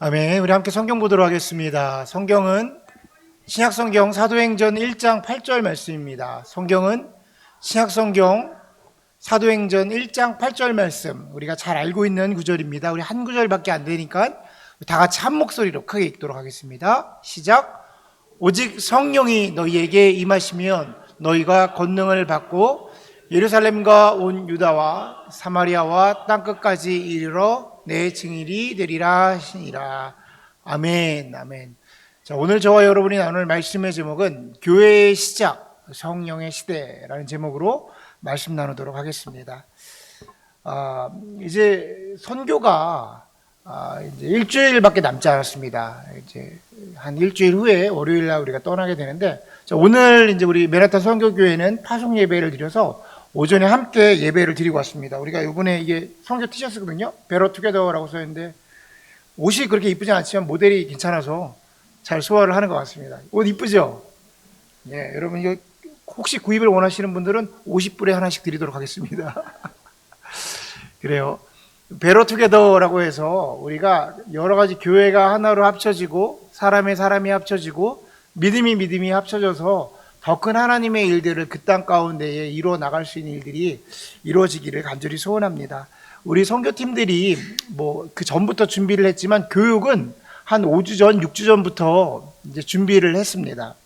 아멘. 우리 함께 성경 보도록 하겠습니다. 성경은 신약성경 사도행전 1장 8절 말씀입니다. 성경은 신약성경 사도행전 1장 8절 말씀, 우리가 잘 알고 있는 구절입니다. 우리 한 구절밖에 안 되니까 다 같이 한 목소리로 크게 읽도록 하겠습니다. 시작. 오직 성령이 너희에게 임하시면 너희가 권능을 받고 예루살렘과 온 유다와 사마리아와 땅끝까지 이르러 내 증인이 되리라 하시니라. 아멘. 아멘. 자, 오늘 저와 여러분이 나눌 말씀의 제목은 교회의 시작, 성령의 시대라는 제목으로 말씀 나누도록 하겠습니다. 이제 선교가 이제 일주일밖에 남지 않았습니다. 이제 한 일주일 후에 월요일 날 우리가 떠나게 되는데, 자, 오늘 이제 우리 맨하탄 선교교회는 파송 예배를 드려서 오전에 함께 예배를 드리고 왔습니다. 우리가 이번에 이게 선교 티셔츠거든요. 베러 투게더라고 써있는데 옷이 그렇게 이쁘지 않지만 모델이 괜찮아서 잘 소화를 하는 것 같습니다. 옷 이쁘죠? 예, 여러분 이거 혹시 구입을 원하시는 분들은 50불에 하나씩 드리도록 하겠습니다. 그래요. 베러 투게더라고 해서 우리가 여러 가지 교회가 하나로 합쳐지고 사람이 합쳐지고 믿음이 합쳐져서 더 큰 하나님의 일들을 그 땅 가운데에 이루어 나갈 수 있는 일들이 이루어지기를 간절히 소원합니다. 우리 선교팀들이 그 전부터 준비를 했지만 교육은 한 5주 전, 6주 전부터 이제 준비를 했습니다.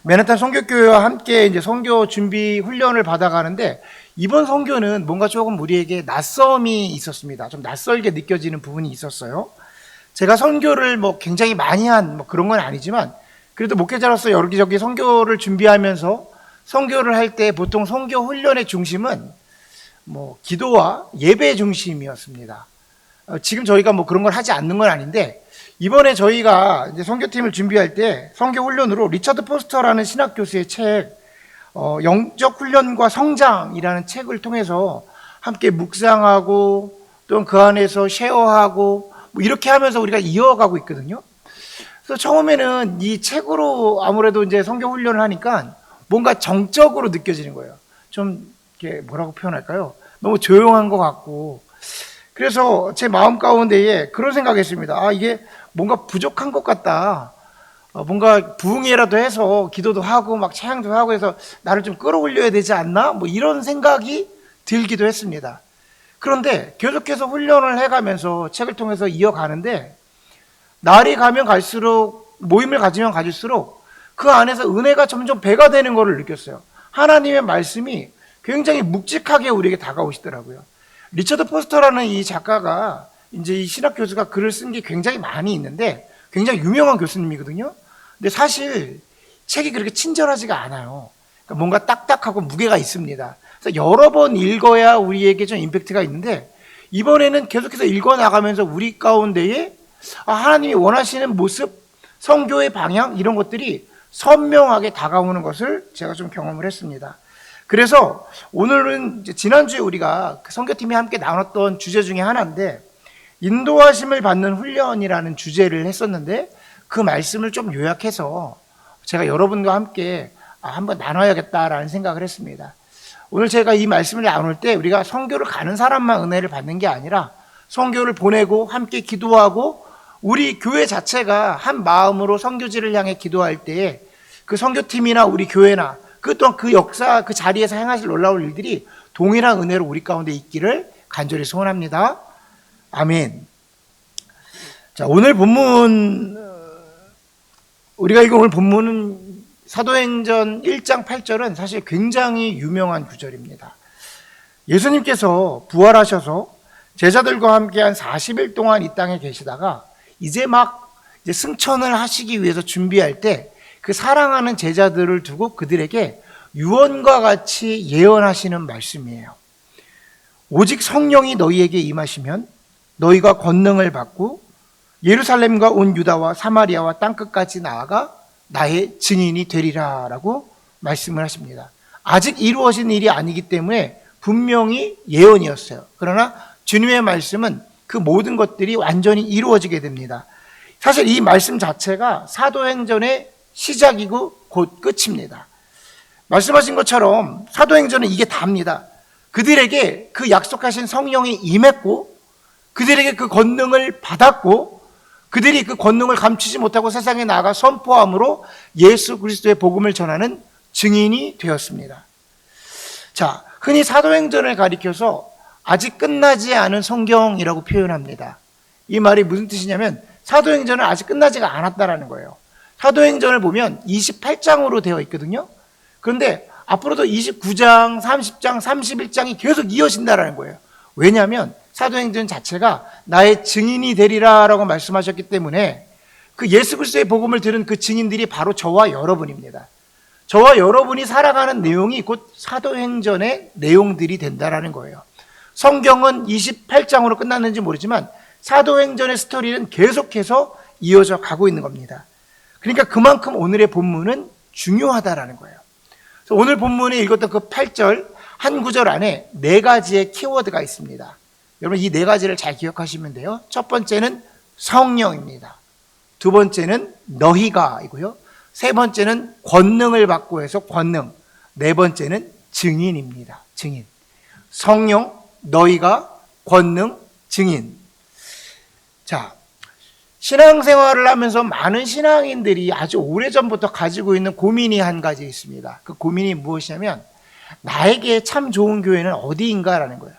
맨하탄 선교교회와 함께 이제 선교 준비 훈련을 받아가는데, 이번 선교는 뭔가 조금 우리에게 낯섦이 있었습니다. 좀 낯설게 느껴지는 부분이 있었어요. 제가 선교를 굉장히 많이 한 그런 건 아니지만, 그래도 목회자로서 여기저기 선교를 준비하면서 선교를 할 때 보통 선교 훈련의 중심은 기도와 예배 중심이었습니다. 지금 저희가 그런 걸 하지 않는 건 아닌데, 이번에 저희가 이제 선교팀을 준비할 때 선교 훈련으로 리처드 포스터라는 신학 교수의 책, 영적 훈련과 성장이라는 책을 통해서 함께 묵상하고 또 그 안에서 쉐어하고 이렇게 하면서 우리가 이어가고 있거든요. 그래서 처음에는 이 책으로 아무래도 이제 선교 훈련을 하니까 뭔가 정적으로 느껴지는 거예요. 좀 이렇게 뭐라고 표현할까요? 너무 조용한 것 같고. 그래서 제 마음 가운데에 그런 생각했습니다. 이게 뭔가 부족한 것 같다. 뭔가 부흥회라도 해서 기도도 하고 찬양도 하고 해서 나를 좀 끌어올려야 되지 않나? 이런 생각이 들기도 했습니다. 그런데 계속해서 훈련을 해가면서 책을 통해서 이어가는데, 날이 가면 갈수록, 모임을 가지면 가질수록 그 안에서 은혜가 점점 배가 되는 것을 느꼈어요. 하나님의 말씀이 굉장히 묵직하게 우리에게 다가오시더라고요. 리처드 포스터라는 이 작가가, 이제 이 신학 교수가 글을 쓴 게 굉장히 많이 있는데 굉장히 유명한 교수님이거든요. 근데 사실 책이 그렇게 친절하지가 않아요. 그러니까 뭔가 딱딱하고 무게가 있습니다. 그래서 여러 번 읽어야 우리에게 좀 임팩트가 있는데, 이번에는 계속해서 읽어나가면서 우리 가운데에 하나님이 원하시는 모습, 선교의 방향, 이런 것들이 선명하게 다가오는 것을 제가 좀 경험을 했습니다. 그래서 오늘은 지난주에 우리가 선교팀이 함께 나눴던 주제 중에 하나인데, 인도하심을 받는 훈련이라는 주제를 했었는데, 그 말씀을 좀 요약해서 제가 여러분과 함께 한번 나눠야겠다라는 생각을 했습니다. 오늘 제가 이 말씀을 나눌 때 우리가 선교를 가는 사람만 은혜를 받는 게 아니라 선교를 보내고 함께 기도하고 우리 교회 자체가 한 마음으로 선교지를 향해 기도할 때에 그 선교팀이나 우리 교회나 그 또한 그 역사, 그 자리에서 행하실 놀라운 일들이 동일한 은혜로 우리 가운데 있기를 간절히 소원합니다. 아멘. 자, 오늘 본문, 우리가 읽은 오늘 본문은 사도행전 1장 8절은 사실 굉장히 유명한 구절입니다. 예수님께서 부활하셔서 제자들과 함께 한 40일 동안 이 땅에 계시다가 이제 승천을 하시기 위해서 준비할 때 그 사랑하는 제자들을 두고 그들에게 유언과 같이 예언하시는 말씀이에요. 오직 성령이 너희에게 임하시면 너희가 권능을 받고 예루살렘과 온 유다와 사마리아와 땅끝까지 나아가 나의 증인이 되리라 라고 말씀을 하십니다. 아직 이루어진 일이 아니기 때문에 분명히 예언이었어요. 그러나 주님의 말씀은 그 모든 것들이 완전히 이루어지게 됩니다. 사실 이 말씀 자체가 사도행전의 시작이고 곧 끝입니다. 말씀하신 것처럼 사도행전은 이게 답니다. 그들에게 그 약속하신 성령이 임했고 그들에게 그 권능을 받았고 그들이 그 권능을 감추지 못하고 세상에 나아가 선포함으로 예수 그리스도의 복음을 전하는 증인이 되었습니다. 자, 흔히 사도행전을 가리켜서 아직 끝나지 않은 성경이라고 표현합니다. 이 말이 무슨 뜻이냐면 사도행전은 아직 끝나지가 않았다라는 거예요. 사도행전을 보면 28장으로 되어 있거든요. 그런데 앞으로도 29장, 30장, 31장이 계속 이어진다라는 거예요. 왜냐하면 사도행전 자체가 나의 증인이 되리라라고 말씀하셨기 때문에 그 예수 그리스도의 복음을 들은 그 증인들이 바로 저와 여러분입니다. 저와 여러분이 살아가는 내용이 곧 사도행전의 내용들이 된다라는 거예요. 성경은 28장으로 끝났는지 모르지만 사도행전의 스토리는 계속해서 이어져 가고 있는 겁니다. 그러니까 그만큼 오늘의 본문은 중요하다라는 거예요. 그래서 오늘 본문에 읽었던 그 8절 한 구절 안에 4가지의 키워드가 있습니다. 여러분 이 4가지를 잘 기억하시면 돼요. 첫 번째는 성령입니다. 두 번째는 너희가이고요. 세 번째는 권능을 받고 해서 권능. 네 번째는 증인입니다. 증인. 성령, 너희가, 권능, 증인. 자, 신앙생활을 하면서 많은 신앙인들이 아주 오래전부터 가지고 있는 고민이 한 가지 있습니다. 그 고민이 무엇이냐면 나에게 참 좋은 교회는 어디인가라는 거예요.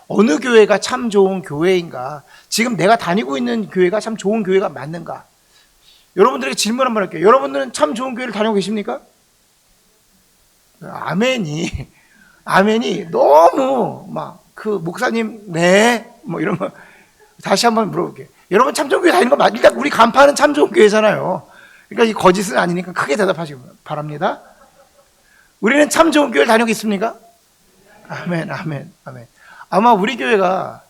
어느 교회가 참 좋은 교회인가? 지금 내가 다니고 있는 교회가 참 좋은 교회가 맞는가? 여러분들에게 질문 한번 할게요. 여러분들은 참 좋은 교회를 다니고 계십니까? 아멘이 너무 그 목사님 뭐 이런 거 다시 한번 물어볼게요. 여러분 참 좋은 교회 다니는 거 맞? 일단 우리 간판은 참 좋은 교회잖아요. 그러니까 이 거짓은 아니니까 크게 대답하시기 바랍니다. 우리는 참 좋은 교회를 다니고 있습니까? 아멘. 아마 우리 교회가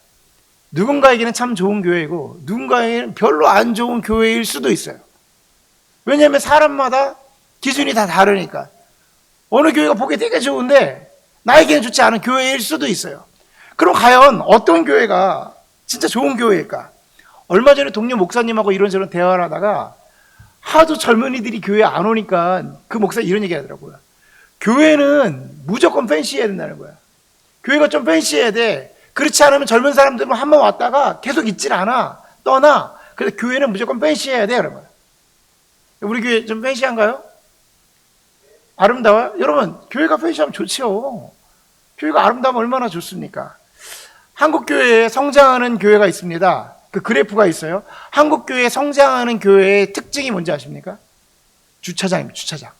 누군가에게는 참 좋은 교회이고 누군가에게는 별로 안 좋은 교회일 수도 있어요. 왜냐하면 사람마다 기준이 다 다르니까. 어느 교회가 보기 되게 좋은데 나에게는 좋지 않은 교회일 수도 있어요. 그럼 과연 어떤 교회가 진짜 좋은 교회일까? 얼마 전에 동료 목사님하고 이런저런 대화를 하다가 하도 젊은이들이 교회 안 오니까 그 목사 이런 얘기 하더라고요. 교회는 무조건 팬시해야 된다는 거야. 교회가 좀 팬시해야 돼. 그렇지 않으면 젊은 사람들은 한번 왔다가 계속 있질 않아. 떠나. 그래서 교회는 무조건 팬시해야 돼. 그런 거야. 우리 교회 좀 팬시한가요? 아름다워요? 여러분, 교회가 팬시하면 좋죠. 교회가 아름다우면 얼마나 좋습니까? 한국교회에 성장하는 교회가 있습니다. 그 그래프가 있어요. 한국교회에 성장하는 교회의 특징이 뭔지 아십니까? 주차장입니다. 주차장.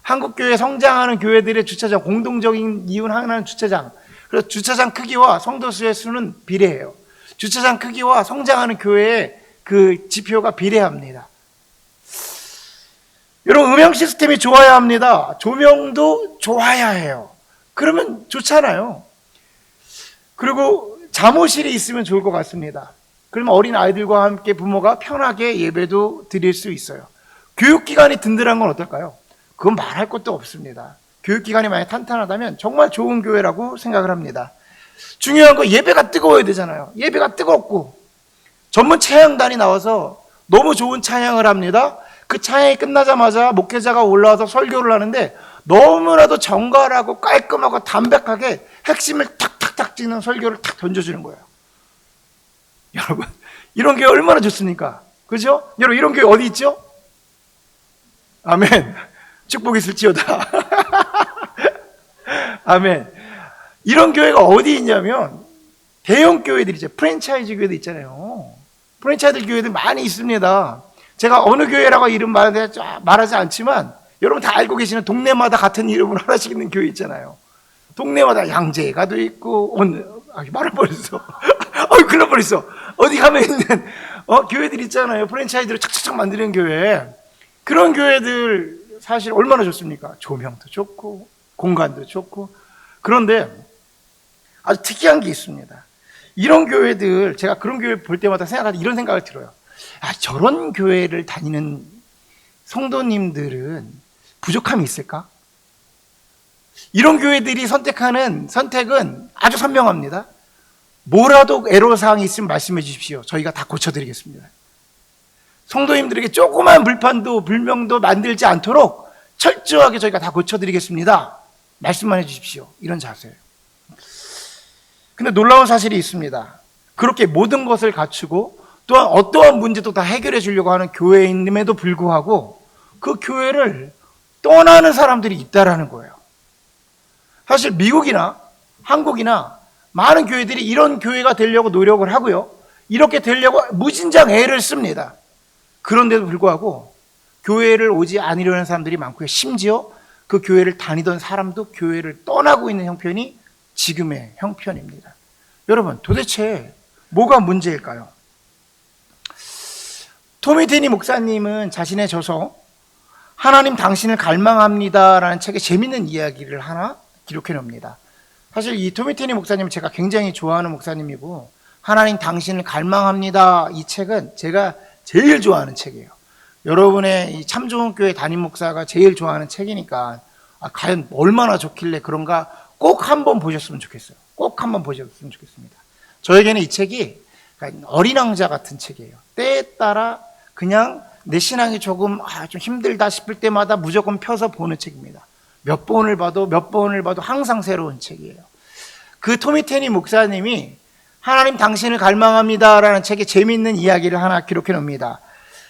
한국교회 성장하는 교회들의 주차장, 공동적인 이유 하나는 주차장. 그래서 주차장 크기와 성도 수의 수는 비례해요. 주차장 크기와 성장하는 교회의 그 지표가 비례합니다. 여러분, 음향 시스템이 좋아야 합니다. 조명도 좋아야 해요. 그러면 좋잖아요. 그리고 잠옷실이 있으면 좋을 것 같습니다. 그러면 어린 아이들과 함께 부모가 편하게 예배도 드릴 수 있어요. 교육기관이 든든한 건 어떨까요? 그건 말할 것도 없습니다. 교육기관이 만약 탄탄하다면 정말 좋은 교회라고 생각을 합니다. 중요한 건 예배가 뜨거워야 되잖아요. 예배가 뜨겁고 전문 찬양단이 나와서 너무 좋은 찬양을 합니다. 그 찬양이 끝나자마자 목회자가 올라와서 설교를 하는데 너무나도 정갈하고 깔끔하고 담백하게 핵심을 탁탁탁 찍는 설교를 탁 던져주는 거예요. 여러분, 이런 교회 얼마나 좋습니까? 그죠? 여러분, 이런 교회 어디 있죠? 아멘. 축복이 있을지어다. 아멘. 이런 교회가 어디 있냐면 대형 교회들이죠. 프랜차이즈 교회도 있잖아요. 프랜차이즈 교회들 많이 있습니다. 제가 어느 교회라고 이름 말하지 않지만 여러분 다 알고 계시는 동네마다 같은 이름으로 하나씩 있는 교회 있잖아요. 동네마다 양재가도 있고 말을 버렸어. 큰일 날 뻔했어. 어디 가면 있는 교회들 있잖아요. 프랜차이즈로 착착착 만드는 교회. 그런 교회들 사실 얼마나 좋습니까? 조명도 좋고 공간도 좋고. 그런데 아주 특이한 게 있습니다. 이런 교회들, 제가 그런 교회 볼 때마다 이런 생각을 들어요. 저런 교회를 다니는 성도님들은 부족함이 있을까? 이런 교회들이 선택하는 선택은 아주 선명합니다. 뭐라도 애로사항이 있으면 말씀해 주십시오. 저희가 다 고쳐드리겠습니다. 성도님들에게 조그만 불판도 불명도 만들지 않도록 철저하게 저희가 다 고쳐드리겠습니다. 말씀만 해주십시오. 이런 자세예요. 근데 놀라운 사실이 있습니다. 그렇게 모든 것을 갖추고 또한 어떠한 문제도 다 해결해 주려고 하는 교회임에도 불구하고 그 교회를 떠나는 사람들이 있다라는 거예요. 사실 미국이나 한국이나 많은 교회들이 이런 교회가 되려고 노력을 하고요. 이렇게 되려고 무진장 애를 씁니다. 그런데도 불구하고 교회를 오지 않으려는 사람들이 많고요. 심지어 그 교회를 다니던 사람도 교회를 떠나고 있는 형편이 지금의 형편입니다. 여러분, 도대체 뭐가 문제일까요? 토미 테니 목사님은 자신의 저서 하나님 당신을 갈망합니다라는 책에 재밌는 이야기를 하나 기록해 놉니다. 사실 이 토미 테니 목사님은 제가 굉장히 좋아하는 목사님이고, 하나님 당신을 갈망합니다 이 책은 제가 제일 좋아하는 책이에요. 여러분의 이 참 좋은 교회 담임 목사가 제일 좋아하는 책이니까 과연 얼마나 좋길래 그런가 꼭 한번 보셨으면 좋겠어요. 꼭 한번 보셨으면 좋겠습니다. 저에게는 이 책이 어린 왕자 같은 책이에요. 때에 따라 그냥 내 신앙이 조금 좀 힘들다 싶을 때마다 무조건 펴서 보는 책입니다. 몇 번을 봐도 항상 새로운 책이에요. 그 토미 테니 목사님이 하나님 당신을 갈망합니다라는 책에 재미있는 이야기를 하나 기록해 놉니다.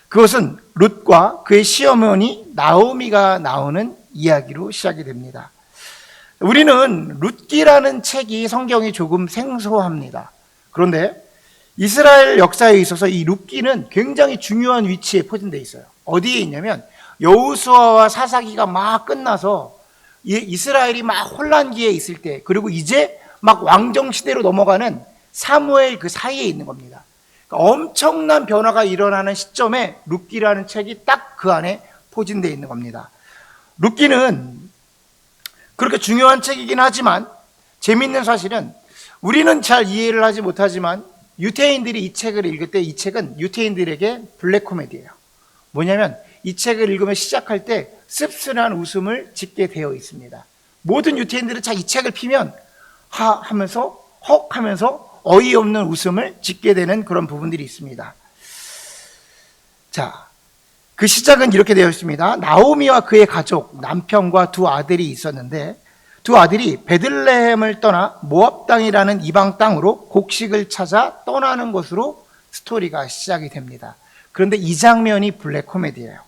그것은 룻과 그의 시어머니 나오미가 나오는 이야기로 시작이 됩니다. 우리는 룻기라는 책이 성경이 조금 생소합니다. 그런데 이스라엘 역사에 있어서 이 룻기는 굉장히 중요한 위치에 포진되어 있어요. 어디에 있냐면 여호수아와 사사기가 막 끝나서 이스라엘이 막 혼란기에 있을 때, 그리고 이제 막 왕정 시대로 넘어가는 사무엘 그 사이에 있는 겁니다. 그러니까 엄청난 변화가 일어나는 시점에 룻기라는 책이 딱 그 안에 포진되어 있는 겁니다. 룻기는 그렇게 중요한 책이긴 하지만 재미있는 사실은 우리는 잘 이해를 하지 못하지만 유태인들이 이 책을 읽을 때 이 책은 유태인들에게 블랙 코미디예요. 뭐냐면 이 책을 읽으면 시작할 때 씁쓸한 웃음을 짓게 되어 있습니다. 모든 유태인들은 이 책을 피면 하 하면서 헉 하면서 어이없는 웃음을 짓게 되는 그런 부분들이 있습니다. 자, 그 시작은 이렇게 되어 있습니다. 나오미와 그의 가족, 남편과 두 아들이 있었는데 두 아들이 베들레헴을 떠나 모압 땅이라는 이방 땅으로 곡식을 찾아 떠나는 것으로 스토리가 시작이 됩니다. 그런데 이 장면이 블랙 코미디예요.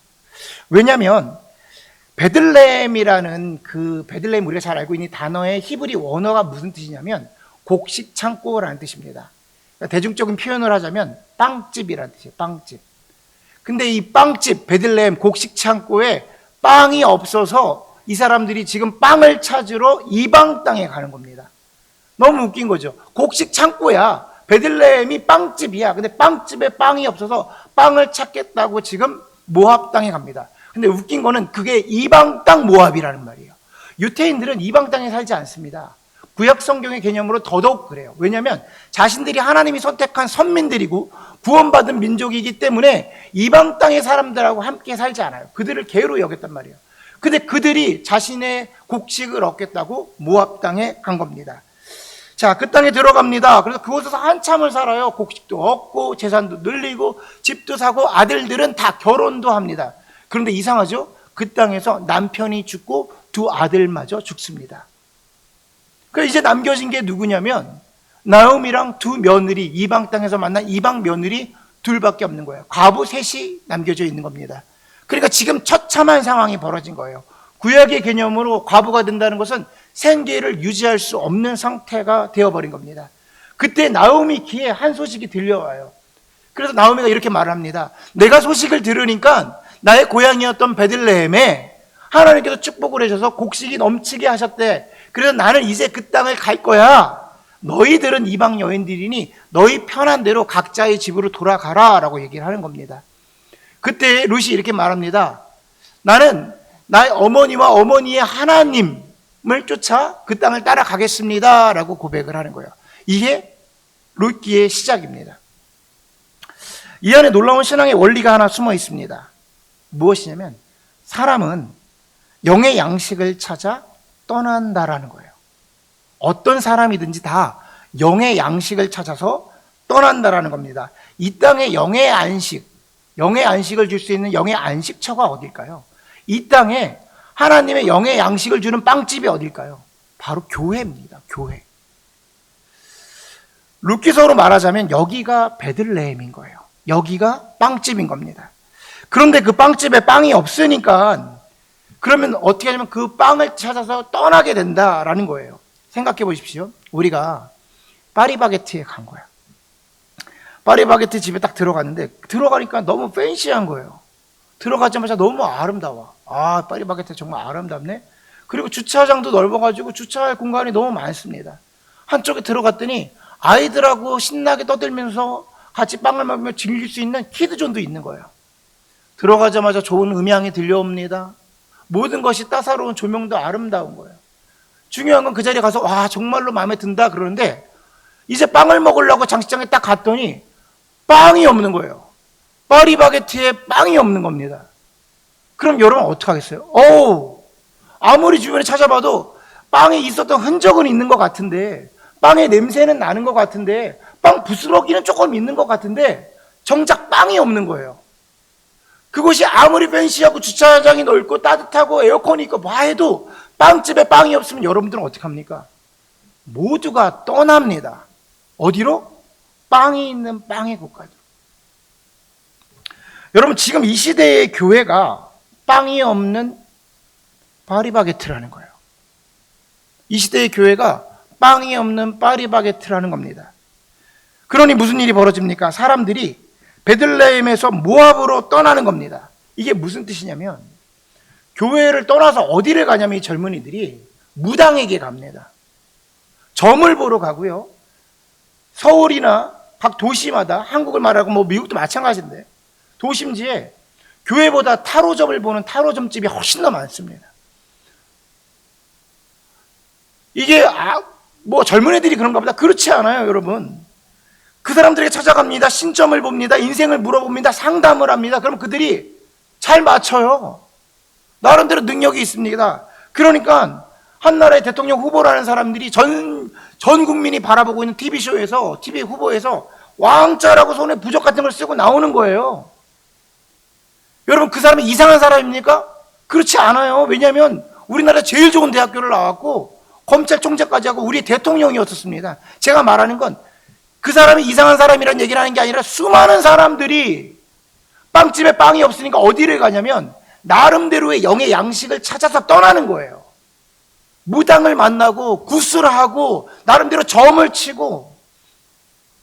왜냐하면 베들레헴이라는 그 베들레헴 우리가 잘 알고 있는 단어의 히브리 원어가 무슨 뜻이냐면 곡식 창고라는 뜻입니다. 그러니까 대중적인 표현을 하자면 빵집이라는 뜻이에요. 빵집. 근데 이 빵집 베들레헴 곡식 창고에 빵이 없어서 이 사람들이 지금 빵을 찾으러 이방 땅에 가는 겁니다. 너무 웃긴 거죠. 곡식 창고야. 베들레헴이 빵집이야. 근데 빵집에 빵이 없어서 빵을 찾겠다고 지금 모압 땅에 갑니다. 근데 웃긴 거는 그게 이방 땅 모압이라는 말이에요. 유태인들은 이방 땅에 살지 않습니다. 구약 성경의 개념으로 더더욱 그래요. 왜냐하면 자신들이 하나님이 선택한 선민들이고 구원받은 민족이기 때문에 이방 땅의 사람들하고 함께 살지 않아요. 그들을 개로 여겼단 말이에요. 근데 그들이 자신의 곡식을 얻겠다고 모압 땅에 간 겁니다. 자, 그 땅에 들어갑니다. 그래서 그곳에서 한참을 살아요. 곡식도 얻고 재산도 늘리고 집도 사고 아들들은 다 결혼도 합니다. 그런데 이상하죠? 그 땅에서 남편이 죽고 두 아들마저 죽습니다. 그래서 이제 남겨진 게 누구냐면 나오미랑 두 며느리, 이방 땅에서 만난 이방 며느리 둘밖에 없는 거예요. 과부 셋이 남겨져 있는 겁니다. 그러니까 지금 처참한 상황이 벌어진 거예요. 구약의 개념으로 과부가 된다는 것은 생계를 유지할 수 없는 상태가 되어버린 겁니다. 그때 나오미 귀에 한 소식이 들려와요. 그래서 나오미가 이렇게 말을 합니다. 내가 소식을 들으니까 나의 고향이었던 베들레헴에 하나님께서 축복을 해줘서 곡식이 넘치게 하셨대. 그래서 나는 이제 그 땅을 갈 거야. 너희들은 이방 여인들이니 너희 편한 대로 각자의 집으로 돌아가라 라고 얘기를 하는 겁니다. 그때 룻이 이렇게 말합니다. 나는 나의 어머니와 어머니의 하나님을 쫓아 그 땅을 따라가겠습니다 라고 고백을 하는 거예요. 이게 룻기의 시작입니다. 이 안에 놀라운 신앙의 원리가 하나 숨어 있습니다. 무엇이냐면 사람은 영의 양식을 찾아 떠난다라는 거예요. 어떤 사람이든지 다 영의 양식을 찾아서 떠난다라는 겁니다. 이 땅에 영의 안식을 줄 수 있는 영의 안식처가 어딜까요? 이 땅에 하나님의 영의 양식을 주는 빵집이 어딜까요? 바로 교회입니다. 교회. 룻기서로 말하자면 여기가 베들레헴인 거예요. 여기가 빵집인 겁니다. 그런데 그 빵집에 빵이 없으니까 그러면 어떻게 하냐면 그 빵을 찾아서 떠나게 된다라는 거예요. 생각해 보십시오. 우리가 파리바게트에 간 거야. 파리바게트 집에 딱 들어갔는데 들어가니까 너무 팬시한 거예요. 들어가자마자 너무 아름다워. 아, 파리바게트 정말 아름답네. 그리고 주차장도 넓어가지고 주차할 공간이 너무 많습니다. 한쪽에 들어갔더니 아이들하고 신나게 떠들면서 같이 빵을 먹으며 즐길 수 있는 키드존도 있는 거예요. 들어가자마자 좋은 음향이 들려옵니다. 모든 것이 따사로운 조명도 아름다운 거예요. 중요한 건 그 자리에 가서 와 정말로 마음에 든다 그러는데 이제 빵을 먹으려고 장식장에 딱 갔더니 빵이 없는 거예요. 파리바게트에 빵이 없는 겁니다. 그럼 여러분 어떻게 하겠어요? 아무리 주변에 찾아봐도 빵에 있었던 흔적은 있는 것 같은데, 빵의 냄새는 나는 것 같은데, 빵 부스러기는 조금 있는 것 같은데 정작 빵이 없는 거예요. 그곳이 아무리 팬시하고 주차장이 넓고 따뜻하고 에어컨이 있고 뭐 해도 빵집에 빵이 없으면 여러분들은 어떻게 합니까? 모두가 떠납니다. 어디로? 빵이 있는 빵의 곳까지. 여러분 지금 이 시대의 교회가 빵이 없는 파리바게트라는 거예요. 이 시대의 교회가 빵이 없는 파리바게트라는 겁니다. 그러니 무슨 일이 벌어집니까? 사람들이 베들레헴에서 모압으로 떠나는 겁니다. 이게 무슨 뜻이냐면 교회를 떠나서 어디를 가냐면 이 젊은이들이 무당에게 갑니다. 점을 보러 가고요. 서울이나 각 도시마다, 한국을 말하고 뭐 미국도 마찬가지인데 도심지에 교회보다 타로점을 보는 타로점집이 훨씬 더 많습니다. 이게 뭐 젊은 애들이 그런가 보다. 그렇지 않아요, 여러분. 그 사람들에게 찾아갑니다. 신점을 봅니다. 인생을 물어봅니다. 상담을 합니다. 그럼 그들이 잘 맞춰요. 나름대로 능력이 있습니다. 그러니까 한 나라의 대통령 후보라는 사람들이 전 국민이 바라보고 있는 TV쇼에서, TV 후보에서 왕자라고 손에 부적 같은 걸 쓰고 나오는 거예요. 여러분 그 사람이 이상한 사람입니까? 그렇지 않아요. 왜냐하면 우리나라 제일 좋은 대학교를 나왔고 검찰총장까지 하고 우리 대통령이었었습니다. 제가 말하는 건 그 사람이 이상한 사람이라는 얘기를 하는 게 아니라 수많은 사람들이 빵집에 빵이 없으니까 어디를 가냐면 나름대로의 영의 양식을 찾아서 떠나는 거예요. 무당을 만나고 구슬을 하고 나름대로 점을 치고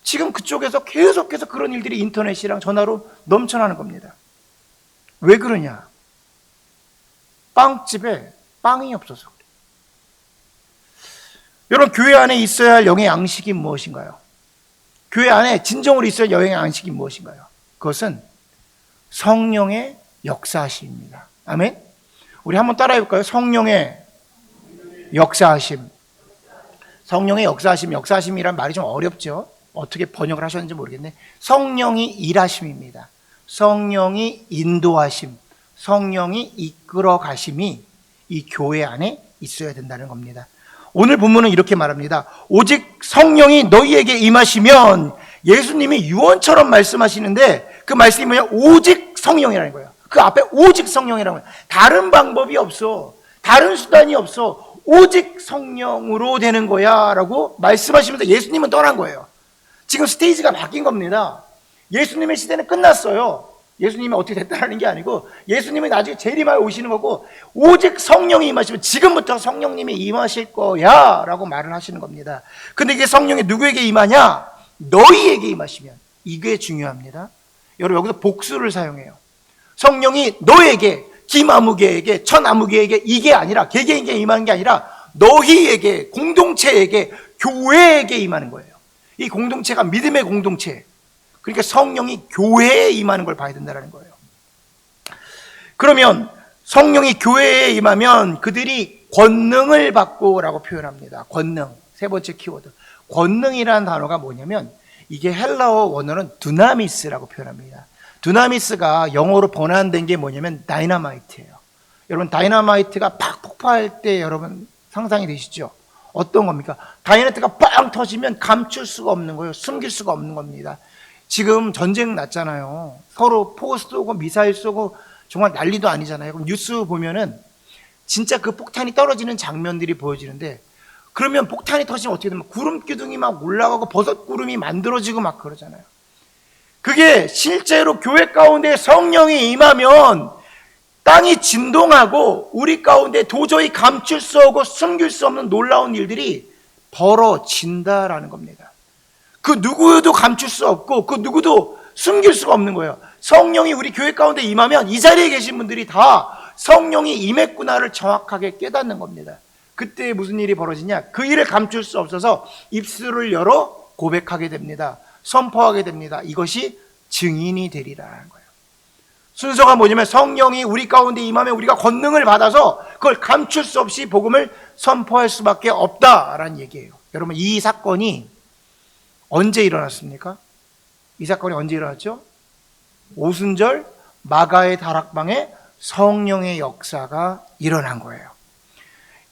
지금 그쪽에서 계속해서 그런 일들이 인터넷이랑 전화로 넘쳐나는 겁니다. 왜 그러냐? 빵집에 빵이 없어서 그래요. 여러분 교회 안에 있어야 할 영의 양식이 무엇인가요? 교회 안에 진정으로 있어야 할 영의 양식이 무엇인가요? 그것은 성령의 역사하심입니다. 아멘? 우리 한번 따라해 볼까요? 성령의 역사하심. 성령의 역사하심. 역사하심이란 말이 좀 어렵죠? 어떻게 번역을 하셨는지 모르겠네. 성령이 일하심입니다. 성령이 인도하심, 성령이 이끌어 가심이 이 교회 안에 있어야 된다는 겁니다. 오늘 본문은 이렇게 말합니다. 오직 성령이 너희에게 임하시면, 예수님이 유언처럼 말씀하시는데 그 말씀이 뭐냐? 오직 성령이라는 거예요. 그 앞에 오직 성령이라는 거예요. 다른 방법이 없어. 다른 수단이 없어. 오직 성령으로 되는 거야 라고 말씀하시면서 예수님은 떠난 거예요. 지금 스테이지가 바뀐 겁니다. 예수님의 시대는 끝났어요. 예수님이 어떻게 됐다는 게 아니고 예수님이 나중에 재림하여 오시는 거고 오직 성령이 임하시면 지금부터 성령님이 임하실 거야 라고 말을 하시는 겁니다. 근데 이게 성령이 누구에게 임하냐? 너희에게 임하시면. 이게 중요합니다. 여러분 여기서 복수를 사용해요. 성령이 너에게, 김아무개에게, 천아무개에게 이게 아니라 개개인에게 임하는 게 아니라 너희에게, 공동체에게, 교회에게 임하는 거예요. 이 공동체가 믿음의 공동체, 그러니까 성령이 교회에 임하는 걸 봐야 된다는 거예요. 그러면 성령이 교회에 임하면 그들이 권능을 받고 라고 표현합니다. 권능, 세 번째 키워드. 권능이라는 단어가 뭐냐면 이게 헬라어 원어는 두나미스라고 표현합니다. 두나미스가 영어로 번안된 게 뭐냐면 다이너마이트예요. 여러분 다이너마이트가 팍 폭파할 때 여러분 상상이 되시죠? 어떤 겁니까? 다이너마이트가 빵 터지면 감출 수가 없는 거예요. 숨길 수가 없는 겁니다. 지금 전쟁 났잖아요. 서로 포 쏘고 미사일 쏘고 정말 난리도 아니잖아요. 그럼 뉴스 보면은 진짜 그 폭탄이 떨어지는 장면들이 보여지는데 그러면 폭탄이 터지면 어떻게 되면 구름 기둥이 막 올라가고 버섯 구름이 만들어지고 막 그러잖아요. 그게 실제로 교회 가운데 성령이 임하면 땅이 진동하고 우리 가운데 도저히 감출 수 없고 숨길 수 없는 놀라운 일들이 벌어진다라는 겁니다. 그 누구도 감출 수 없고 그 누구도 숨길 수가 없는 거예요. 성령이 우리 교회 가운데 임하면 이 자리에 계신 분들이 다 성령이 임했구나를 정확하게 깨닫는 겁니다. 그때 무슨 일이 벌어지냐? 그 일을 감출 수 없어서 입술을 열어 고백하게 됩니다. 선포하게 됩니다. 이것이 증인이 되리라는 거예요. 순서가 뭐냐면 성령이 우리 가운데 임하면 우리가 권능을 받아서 그걸 감출 수 없이 복음을 선포할 수밖에 없다라는 얘기예요. 여러분, 이 사건이 언제 일어났습니까? 이 사건이 언제 일어났죠? 오순절 마가의 다락방에 성령의 역사가 일어난 거예요.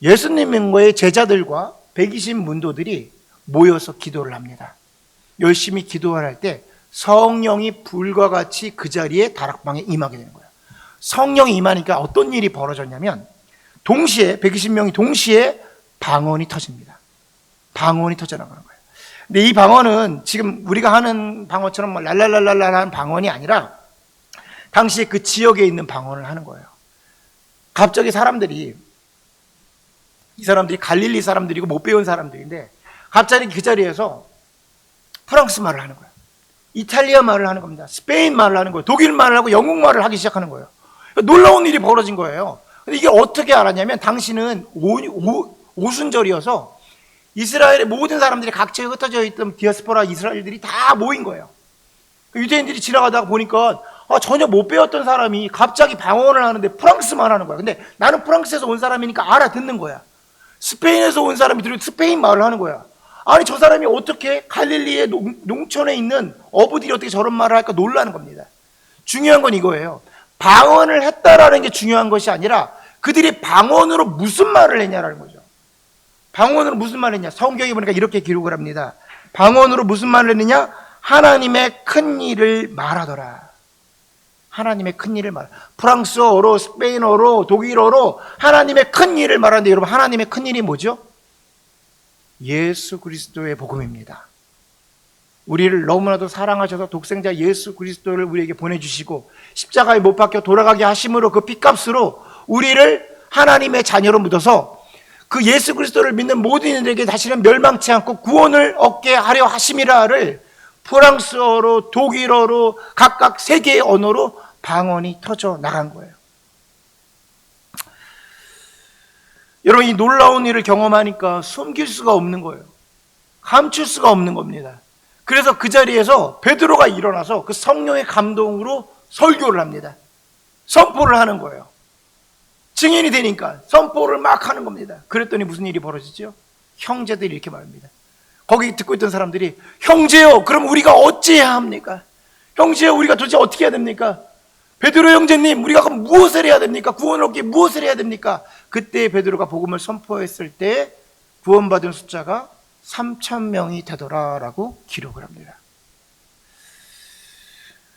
예수님과의 제자들과 120 문도들이 모여서 기도를 합니다. 열심히 기도를 할 때 성령이 불과 같이 그 자리에 다락방에 임하게 되는 거예요. 성령이 임하니까 어떤 일이 벌어졌냐면 동시에 120명이 동시에 방언이 터집니다. 방언이 터져나가는 거예요. 근데 이 방언은 지금 우리가 하는 방언처럼 랄랄랄랄라라는 방언이 아니라 당시에 그 지역에 있는 방언을 하는 거예요. 갑자기 이 사람들이 갈릴리 사람들이고 못 배운 사람들인데 갑자기 그 자리에서 프랑스 말을 하는 거예요. 이탈리아 말을 하는 겁니다. 스페인 말을 하는 거예요. 독일 말을 하고 영국 말을 하기 시작하는 거예요. 놀라운 일이 벌어진 거예요. 근데 이게 어떻게 알았냐면 당시는 오순절이어서 이스라엘의 모든 사람들이 각지에 흩어져 있던 디아스포라 이스라엘들이 다 모인 거예요. 유대인들이 지나가다가 보니까 전혀 못 배웠던 사람이 갑자기 방언을 하는데 프랑스말 하는 거야. 근데 나는 프랑스에서 온 사람이니까 알아듣는 거야. 스페인에서 온 사람이 들으면 스페인 말을 하는 거야. 아니, 저 사람이 어떻게 갈릴리의 농촌에 있는 어부들이 어떻게 저런 말을 할까 놀라는 겁니다. 중요한 건 이거예요. 방언을 했다라는 게 중요한 것이 아니라 그들이 방언으로 무슨 말을 했냐라는 거죠. 방언으로 무슨 말을 했냐? 성경에 보니까 이렇게 기록을 합니다. 방언으로 무슨 말을 했느냐? 하나님의 큰 일을 말하더라. 하나님의 큰 일을 말. 프랑스어로, 스페인어로, 독일어로 하나님의 큰 일을 말하는데 여러분, 하나님의 큰 일이 뭐죠? 예수 그리스도의 복음입니다. 우리를 너무나도 사랑하셔서 독생자 예수 그리스도를 우리에게 보내주시고 십자가에 못 박혀 돌아가게 하심으로 그 핏값으로 우리를 하나님의 자녀로 묻어서 그 예수 그리스도를 믿는 모든 이들에게 다시는 멸망치 않고 구원을 얻게 하려 하심이라를 프랑스어로, 독일어로, 각각 세 개의 언어로 방언이 터져 나간 거예요. 여러분, 이 놀라운 일을 경험하니까 숨길 수가 없는 거예요. 감출 수가 없는 겁니다. 그래서 그 자리에서 베드로가 일어나서 그 성령의 감동으로 설교를 합니다. 선포를 하는 거예요. 증인이 되니까 선포를 막 하는 겁니다. 그랬더니 무슨 일이 벌어지죠? 형제들이 이렇게 말합니다. 거기 듣고 있던 사람들이, 형제요, 그럼 우리가 어찌해야 합니까? 형제요, 우리가 도대체 어떻게 해야 됩니까? 베드로 형제님, 우리가 그럼 무엇을 해야 됩니까? 구원을 얻기 무엇을 해야 됩니까? 그때 베드로가 복음을 선포했을 때 구원받은 숫자가 3,000명이 되더라라고 기록을 합니다.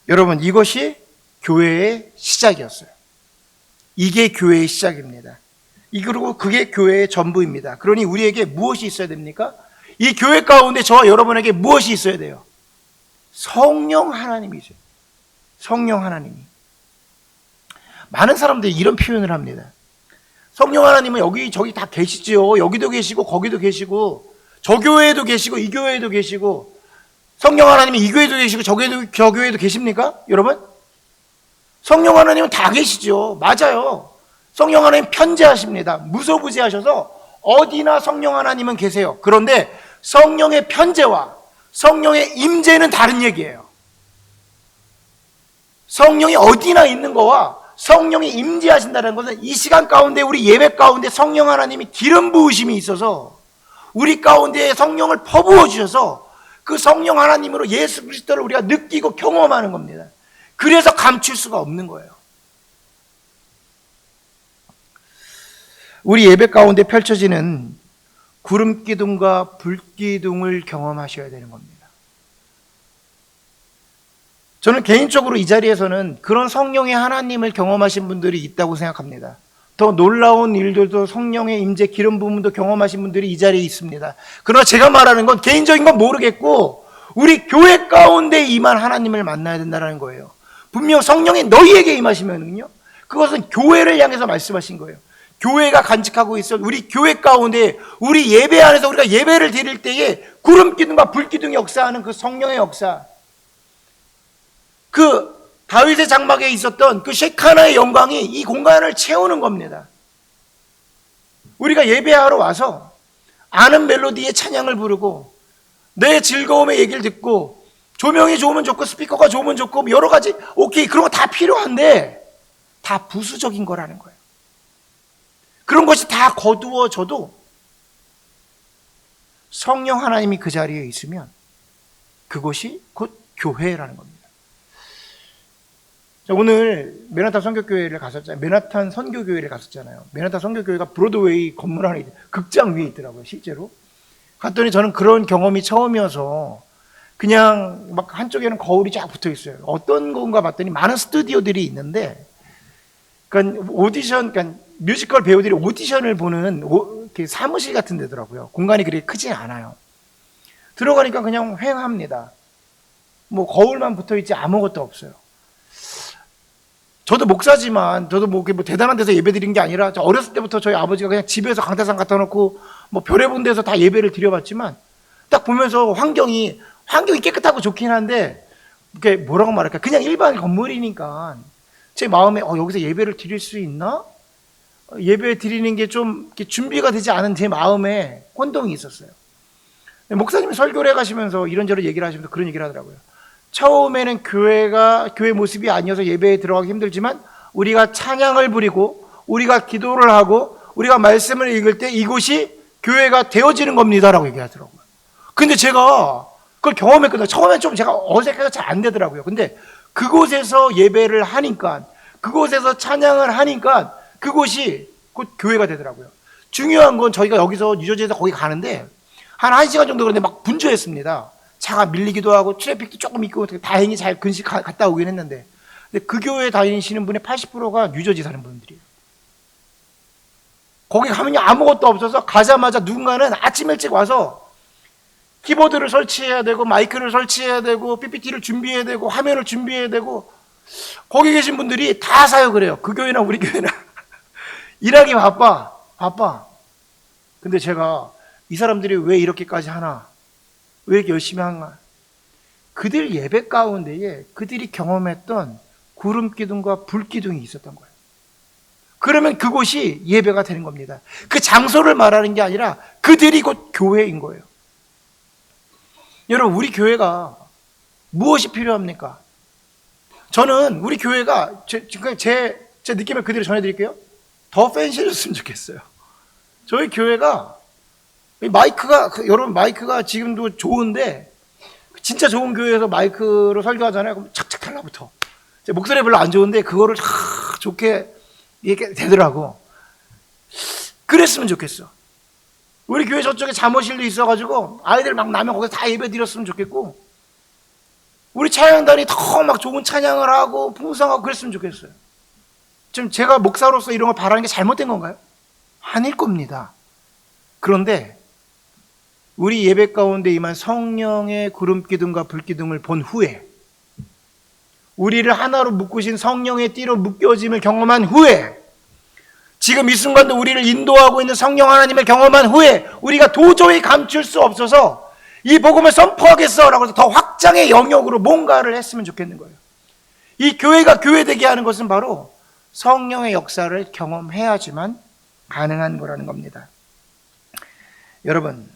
여러분, 이것이 교회의 시작이었어요. 이게 교회의 시작입니다. 그리고 그게 교회의 전부입니다. 그러니 우리에게 무엇이 있어야 됩니까? 이 교회 가운데 저와 여러분에게 무엇이 있어야 돼요? 성령 하나님이 있어요. 성령 하나님이. 많은 사람들이 이런 표현을 합니다. 성령 하나님은 여기 저기 다 계시죠. 여기도 계시고 거기도 계시고 저 교회에도 계시고 이 교회에도 계시고. 성령 하나님이 이 교회도 계시고 저 교회에도 계십니까? 여러분? 성령 하나님은 다 계시죠. 맞아요. 성령 하나님 편재하십니다. 무소부재하셔서 어디나 성령 하나님은 계세요. 그런데 성령의 편재와 성령의 임재는 다른 얘기예요. 성령이 어디나 있는 거와 성령이 임재하신다는 것은 이 시간 가운데 우리 예배 가운데 성령 하나님이 기름 부으심이 있어서 우리 가운데 성령을 퍼부어 주셔서 그 성령 하나님으로 예수 그리스도를 우리가 느끼고 경험하는 겁니다. 그래서 감출 수가 없는 거예요. 우리 예배 가운데 펼쳐지는 구름 기둥과 불 기둥을 경험하셔야 되는 겁니다. 저는 개인적으로 이 자리에서는 그런 성령의 하나님을 경험하신 분들이 있다고 생각합니다. 더 놀라운 일들도 성령의 임재 기름 부음도 경험하신 분들이 이 자리에 있습니다. 그러나 제가 말하는 건 개인적인 건 모르겠고 우리 교회 가운데 임한 하나님을 만나야 된다는 거예요. 분명 성령이 너희에게 임하시면은요, 그것은 교회를 향해서 말씀하신 거예요. 교회가 간직하고 있어. 우리 교회 가운데, 우리 예배 안에서 우리가 예배를 드릴 때에 구름 기둥과 불 기둥이 역사하는 그 성령의 역사, 그 다윗의 장막에 있었던 그 셰카나의 영광이 이 공간을 채우는 겁니다. 우리가 예배하러 와서 아는 멜로디의 찬양을 부르고 내 즐거움의 얘기를 듣고 조명이 좋으면 좋고 스피커가 좋으면 좋고 여러 가지 오케이, 그런 거 다 필요한데 다 부수적인 거라는 거예요. 그런 것이 다 거두어져도 성령 하나님이 그 자리에 있으면 그것이 곧 교회라는 겁니다. 자, 오늘 맨하탄 선교교회를 갔었잖아요. 맨하탄 선교교회를 갔었잖아요. 맨하탄 선교교회가 브로드웨이 건물 안에 극장 위에 있더라고요, 실제로. 갔더니 저는 그런 경험이 처음이어서 그냥 막 한쪽에는 거울이 쫙 붙어 있어요. 어떤 건가 봤더니 많은 스튜디오들이 있는데, 그러니까 오디션, 그러니까 뮤지컬 배우들이 오디션을 보는 사무실 같은 데더라고요. 공간이 그렇게 크지 않아요. 들어가니까 그냥 휑합니다. 뭐 거울만 붙어 있지 아무것도 없어요. 저도 목사지만 저도 뭐 대단한 데서 예배 드린 게 아니라 어렸을 때부터 저희 아버지가 그냥 집에서 강대상 갖다 놓고 뭐 별의 본 데서 다 예배를 드려봤지만 딱 보면서 환경이 깨끗하고 좋긴 한데 그게 뭐라고 말할까, 그냥 일반 건물이니까 제 마음에 여기서 예배를 드릴 수 있나? 예배 드리는 게 좀 준비가 되지 않은 제 마음에 혼동이 있었어요. 목사님이 설교를 해가시면서 이런저런 얘기를 하시면서 그런 얘기를 하더라고요. 처음에는 교회 모습이 아니어서 예배에 들어가기 힘들지만 우리가 찬양을 부리고 우리가 기도를 하고 우리가 말씀을 읽을 때 이곳이 교회가 되어지는 겁니다 라고 얘기하더라고요. 근데 제가 그걸 경험했거든요. 처음엔 좀 제가 어색해서 잘 안 되더라고요. 근데 그곳에서 예배를 하니까, 그곳에서 찬양을 하니까 그곳이 곧 교회가 되더라고요. 중요한 건 저희가 여기서 뉴저지에서 거기 가는데 한 1시간 정도 그런데 막 분주했습니다. 차가 밀리기도 하고 트래픽도 조금 있고 다행히 잘 근식 갔다 오긴 했는데, 근데 그 교회 다니시는 분의 80%가 뉴저지 사는 분들이에요. 거기 가면 아무것도 없어서 가자마자 누군가는 아침 일찍 와서 키보드를 설치해야 되고 마이크를 설치해야 되고 PPT를 준비해야 되고 화면을 준비해야 되고, 거기 계신 분들이 다 사요. 그래요. 그 교회나 우리 교회나 일하기 바빠. 근데 제가 이 사람들이 왜 이렇게까지 하나, 왜 이렇게 열심히 하나, 그들 예배 가운데에 그들이 경험했던 구름 기둥과 불 기둥이 있었던 거예요. 그러면 그곳이 예배가 되는 겁니다. 그 장소를 말하는 게 아니라 그들이 곧 교회인 거예요. 여러분, 우리 교회가 무엇이 필요합니까? 저는 우리 교회가 제 느낌을 그대로 전해드릴게요. 더 팬시해졌으면 좋겠어요. 저희 교회가 마이크가, 여러분 마이크가 지금도 좋은데 진짜 좋은 교회에서 마이크로 설교하잖아요. 그럼 착착 달라붙어. 목소리 별로 안 좋은데 그거를 좋게 이렇게 되더라고. 그랬으면 좋겠어. 우리 교회 저쪽에 잠옷실도 있어가지고 아이들 막 나면 거기서 다 예배 드렸으면 좋겠고, 우리 찬양단이 더 막 좋은 찬양을 하고 풍성하고 그랬으면 좋겠어요. 지금 제가 목사로서 이런 걸 바라는 게 잘못된 건가요? 아닐 겁니다. 그런데 우리 예배 가운데 임한 성령의 구름기둥과 불기둥을 본 후에, 우리를 하나로 묶으신 성령의 띠로 묶여짐을 경험한 후에, 지금 이 순간도 우리를 인도하고 있는 성령 하나님을 경험한 후에 우리가 도저히 감출 수 없어서 이 복음을 선포하겠어라고 해서 더 확장의 영역으로 뭔가를 했으면 좋겠는 거예요. 이 교회가 교회되게 하는 것은 바로 성령의 역사를 경험해야지만 가능한 거라는 겁니다. 여러분,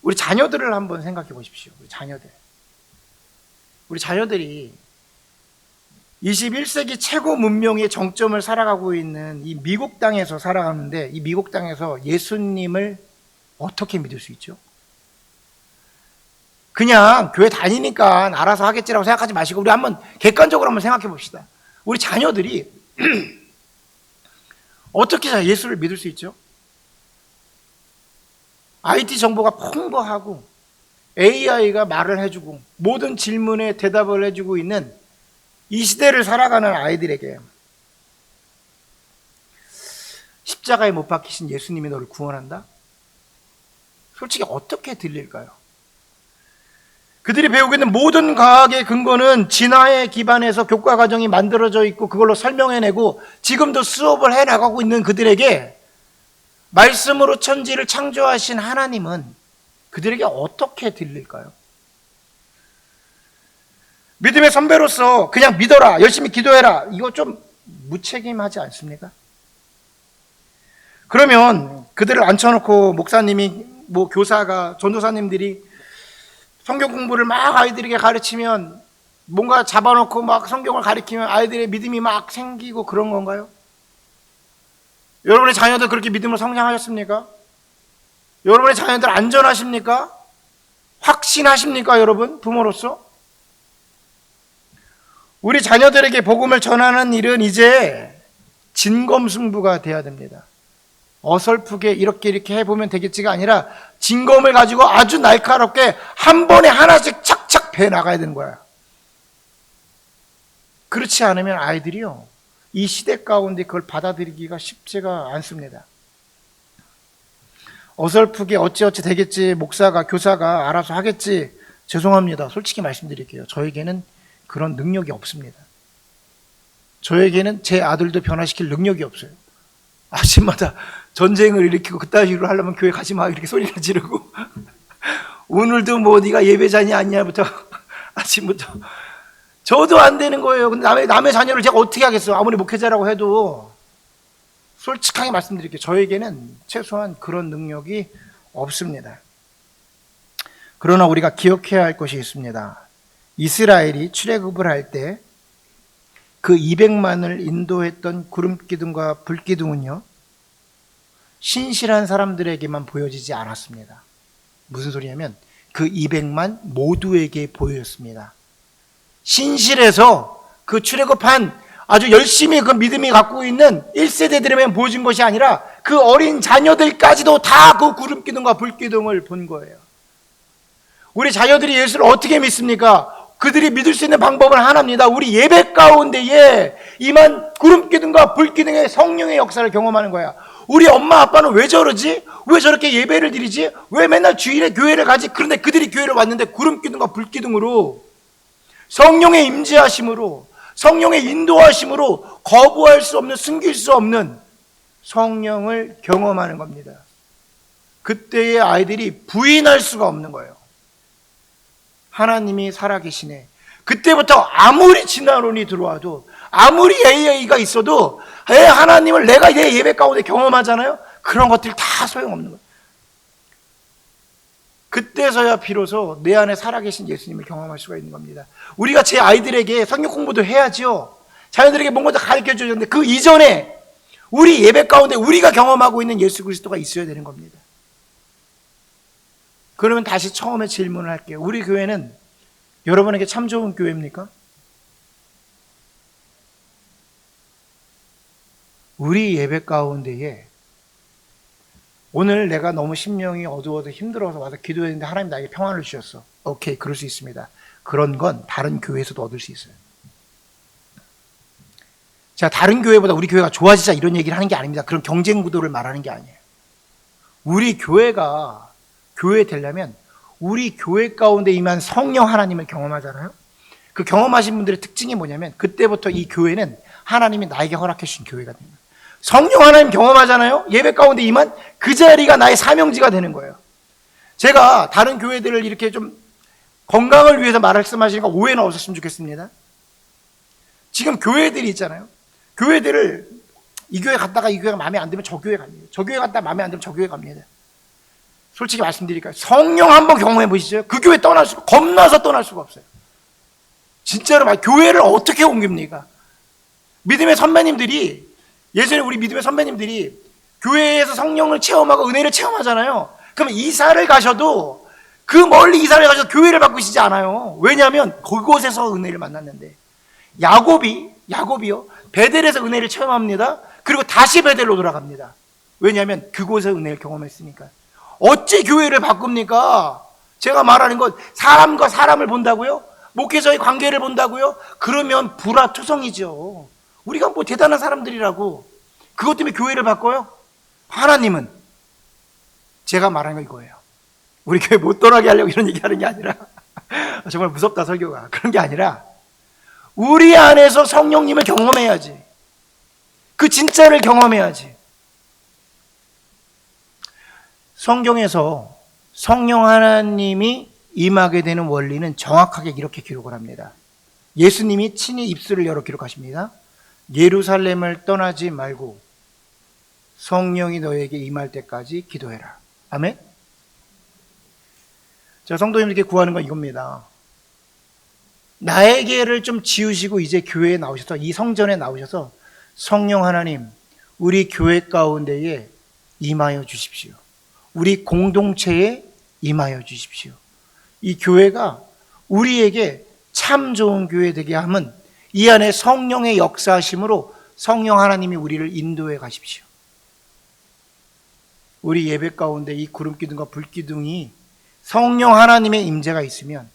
우리 자녀들을 한번 생각해 보십시오. 우리 자녀들이 21세기 최고 문명의 정점을 살아가고 있는 이 미국 땅에서 살아가는데, 이 미국 땅에서 예수님을 어떻게 믿을 수 있죠? 그냥 교회 다니니까 알아서 하겠지라고 생각하지 마시고 우리 한번 객관적으로 한번 생각해 봅시다. 우리 자녀들이 어떻게 예수를 믿을 수 있죠? IT 정보가 풍부하고 AI가 말을 해주고 모든 질문에 대답을 해주고 있는 이 시대를 살아가는 아이들에게 십자가에 못 박히신 예수님이 너를 구원한다? 솔직히 어떻게 들릴까요? 그들이 배우고 있는 모든 과학의 근거는 진화에 기반해서 교과 과정이 만들어져 있고 그걸로 설명해내고 지금도 수업을 해나가고 있는 그들에게 말씀으로 천지를 창조하신 하나님은 그들에게 어떻게 들릴까요? 믿음의 선배로서 그냥 믿어라, 열심히 기도해라, 이거 좀 무책임하지 않습니까? 그러면 그들을 앉혀놓고 목사님이, 교사가, 전도사님들이 성경 공부를 막 아이들에게 가르치면, 뭔가 잡아놓고 막 성경을 가르치면 아이들의 믿음이 막 생기고 그런 건가요? 여러분의 자녀들 그렇게 믿음으로 성장하셨습니까? 여러분의 자녀들 안전하십니까? 확신하십니까, 여러분? 부모로서? 우리 자녀들에게 복음을 전하는 일은 이제 진검승부가 돼야 됩니다. 어설프게 이렇게 해보면 되겠지가 아니라 진검을 가지고 아주 날카롭게 한 번에 하나씩 착착 베 나가야 되는 거야. 그렇지 않으면 아이들이요, 이 시대 가운데 그걸 받아들이기가 쉽지가 않습니다. 어설프게 어찌어찌 되겠지, 목사가, 교사가 알아서 하겠지. 죄송합니다. 솔직히 말씀드릴게요. 저에게는 그런 능력이 없습니다. 저에게는 제 아들도 변화시킬 능력이 없어요. 아침마다 전쟁을 일으키고 그따위로 하려면 교회 가지 마, 이렇게 소리를 지르고 오늘도 네가 예배자냐 아니냐부터 아침부터 저도 안 되는 거예요. 근데 남의 자녀를 제가 어떻게 하겠어요? 아무리 목회자라고 해도. 솔직하게 말씀드릴게요. 저에게는 최소한 그런 능력이 없습니다. 그러나 우리가 기억해야 할 것이 있습니다. 이스라엘이 출애굽을 할 때 그 200만을 인도했던 구름기둥과 불기둥은요, 신실한 사람들에게만 보여지지 않았습니다. 무슨 소리냐면 그 200만 모두에게 보였습니다. 신실해서 그 출애굽한 아주 열심히 그 믿음이 갖고 있는 1세대들에만 보여진 것이 아니라 그 어린 자녀들까지도 다 그 구름기둥과 불기둥을 본 거예요. 우리 자녀들이 예수를 어떻게 믿습니까? 그들이 믿을 수 있는 방법은 하나입니다. 우리 예배 가운데에 임한 구름기둥과 불기둥의 성령의 역사를 경험하는 거야. 우리 엄마 아빠는 왜 저러지? 왜 저렇게 예배를 드리지? 왜 맨날 주일에 교회를 가지? 그런데 그들이 교회를 왔는데 구름기둥과 불기둥으로, 성령의 임재하심으로, 성령의 인도하심으로 거부할 수 없는, 숨길 수 없는 성령을 경험하는 겁니다. 그때의 아이들이 부인할 수가 없는 거예요. 하나님이 살아계시네. 그때부터 아무리 진화론이 들어와도, 아무리 AI가 있어도 하나님을 내가 내 예배 가운데 경험하잖아요. 그런 것들이 다 소용없는 거예요. 그때서야 비로소 내 안에 살아계신 예수님을 경험할 수가 있는 겁니다. 우리가 제 아이들에게 성경 공부도 해야죠. 자녀들에게 뭔가 더 가르쳐줘야 되는데 그 이전에 우리 예배 가운데 우리가 경험하고 있는 예수 그리스도가 있어야 되는 겁니다. 그러면 다시 처음에 질문을 할게요. 우리 교회는 여러분에게 참 좋은 교회입니까? 우리 예배 가운데에 오늘 내가 너무 심령이 어두워서 힘들어서 와서 기도했는데 하나님 나에게 평안을 주셨어. 오케이, 그럴 수 있습니다. 그런 건 다른 교회에서도 얻을 수 있어요. 제가 다른 교회보다 우리 교회가 좋아지자 이런 얘기를 하는 게 아닙니다. 그런 경쟁 구도를 말하는 게 아니에요. 우리 교회가 교회 되려면 우리 교회 가운데 임한 성령 하나님을 경험하잖아요. 그 경험하신 분들의 특징이 뭐냐면 그때부터 이 교회는 하나님이 나에게 허락해 주신 교회가 됩니다. 성령 하나님 경험하잖아요. 예배 가운데 임한 그 자리가 나의 사명지가 되는 거예요. 제가 다른 교회들을 이렇게 좀 건강을 위해서 말씀하시니까 오해는 없었으면 좋겠습니다. 지금 교회들이 있잖아요. 교회들을 이 교회 갔다가 이 교회가 마음에 안 들면 저 교회 갑니다. 저 교회 갔다가 마음에 안 들면 저 교회 갑니다. 솔직히 말씀드릴까요? 성령 한번 경험해 보시죠. 그 교회 떠날 수가, 겁나서 떠날 수가 없어요. 진짜로 교회를 어떻게 옮깁니까? 믿음의 선배님들이, 예전에 우리 믿음의 선배님들이 교회에서 성령을 체험하고 은혜를 체험하잖아요. 그러면 이사를 가셔도, 그 멀리 이사를 가셔도 교회를 바꾸시지 않아요. 왜냐하면 그곳에서 은혜를 만났는데. 야곱이요, 베델에서 은혜를 체험합니다. 그리고 다시 베델로 돌아갑니다. 왜냐하면 그곳에서 은혜를 경험했으니까. 어찌 교회를 바꿉니까? 제가 말하는 건 사람과 사람을 본다고요? 목회자의 관계를 본다고요? 그러면 불화투성이죠. 우리가 뭐 대단한 사람들이라고 그것 때문에 교회를 바꿔요? 하나님은, 제가 말하는 건 이거예요. 우리 교회 못 떠나게 하려고 이런 얘기하는 게 아니라 정말 무섭다 설교가. 그런 게 아니라 우리 안에서 성령님을 경험해야지. 그 진짜를 경험해야지. 성경에서 성령 하나님이 임하게 되는 원리는 정확하게 이렇게 기록을 합니다. 예수님이 친히 입술을 열어 기록하십니다. 예루살렘을 떠나지 말고 성령이 너에게 임할 때까지 기도해라. 아멘? 자, 성도님들께 구하는 건 이겁니다. 나에게를 좀 지우시고 이제 교회에 나오셔서, 이 성전에 나오셔서 성령 하나님, 우리 교회 가운데에 임하여 주십시오. 우리 공동체에 임하여 주십시오. 이 교회가 우리에게 참 좋은 교회 되게 함은 이 안에 성령의 역사하심으로 성령 하나님이 우리를 인도해 가십시오. 우리 예배 가운데 이 구름기둥과 불기둥이 성령 하나님의 임재가 있으면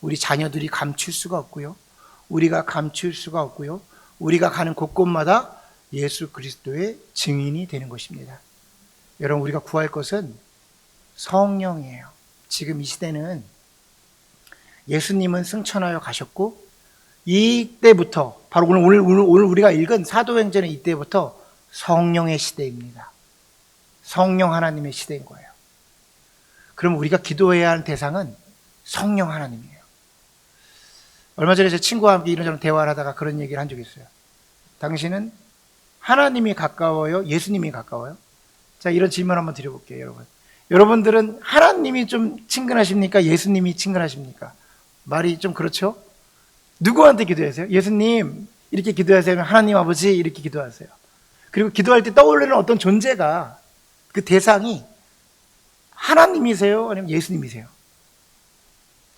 우리 자녀들이 감출 수가 없고요. 우리가 감출 수가 없고요. 우리가 가는 곳곳마다 예수 그리스도의 증인이 되는 것입니다. 여러분, 우리가 구할 것은 성령이에요. 지금 이 시대는 예수님은 승천하여 가셨고 이때부터 바로 오늘 우리가 읽은 사도행전의 이때부터 성령의 시대입니다. 성령 하나님의 시대인 거예요. 그럼 우리가 기도해야 하는 대상은 성령 하나님이에요. 얼마 전에 제 친구와 함께 이런저런 대화를 하다가 그런 얘기를 한 적이 있어요. 당신은 하나님이 가까워요? 예수님이 가까워요? 자, 이런 질문 한번 드려볼게요, 여러분. 여러분들은 하나님이 좀 친근하십니까? 예수님이 친근하십니까? 말이 좀 그렇죠? 누구한테 기도하세요? 예수님 이렇게 기도하세요? 하나님 아버지 이렇게 기도하세요. 그리고 기도할 때 떠오르는 어떤 존재가, 그 대상이 하나님이세요? 아니면 예수님이세요?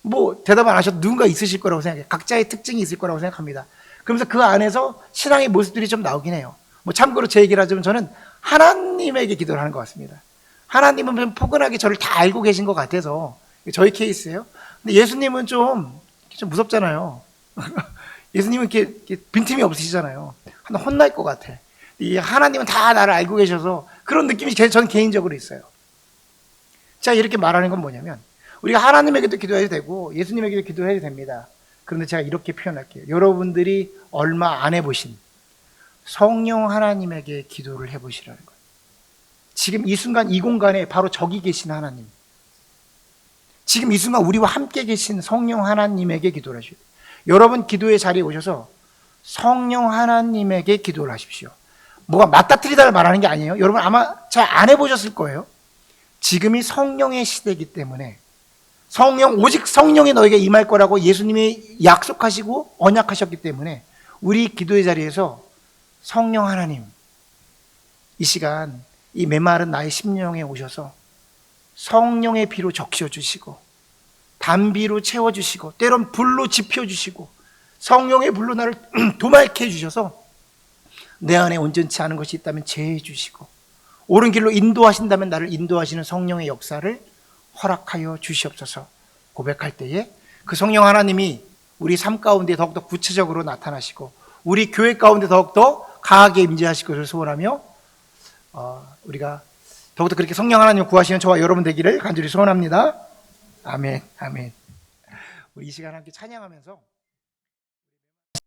뭐 대답 안 하셔도 누군가 있으실 거라고 생각해요. 각자의 특징이 있을 거라고 생각합니다. 그러면서 그 안에서 신앙의 모습들이 좀 나오긴 해요. 뭐 참고로 제 얘기를 하자면 저는 하나님에게 기도를 하는 것 같습니다. 하나님은 좀 포근하게 저를 다 알고 계신 것 같아서 저희 케이스예요. 근데 예수님은 좀 무섭잖아요. 예수님은 이렇게 빈틈이 없으시잖아요. 하나 혼날 것 같아. 이 하나님은 다 나를 알고 계셔서 그런 느낌이 저는 개인적으로 있어요. 자, 이렇게 말하는 건 뭐냐면 우리가 하나님에게도 기도해도 되고 예수님에게도 기도해도 됩니다. 그런데 제가 이렇게 표현할게요. 여러분들이 얼마 안 해보신 성령 하나님에게 기도를 해보시라는 거예요. 지금 이 순간 이 공간에 바로 저기 계신 하나님, 지금 이 순간 우리와 함께 계신 성령 하나님에게 기도를 하셔야 돼요. 여러분 기도의 자리에 오셔서 성령 하나님에게 기도를 하십시오. 뭐가 맞닥뜨리다를 말하는 게 아니에요. 여러분 아마 잘 안 해보셨을 거예요. 지금이 성령의 시대이기 때문에 오직 성령이 너에게 임할 거라고 예수님이 약속하시고 언약하셨기 때문에 우리 기도의 자리에서 성령 하나님, 이 시간 이 메마른 나의 심령에 오셔서 성령의 피로 적셔주시고 단비로 채워주시고 때론 불로 지펴주시고 성령의 불로 나를 도맑게 해주셔서 내 안에 온전치 않은 것이 있다면 제해 주시고 옳은 길로 인도하신다면 나를 인도하시는 성령의 역사를 허락하여 주시옵소서. 고백할 때에 그 성령 하나님이 우리 삶 가운데 더욱더 구체적으로 나타나시고 우리 교회 가운데 더욱더 강하게 임재하실 것을 소원하며 우리가 더욱더 그렇게 성령 하나님을 구하시는 저와 여러분 되기를 간절히 소원합니다. 아멘, 아멘. 우리 이 시간 함께 찬양하면서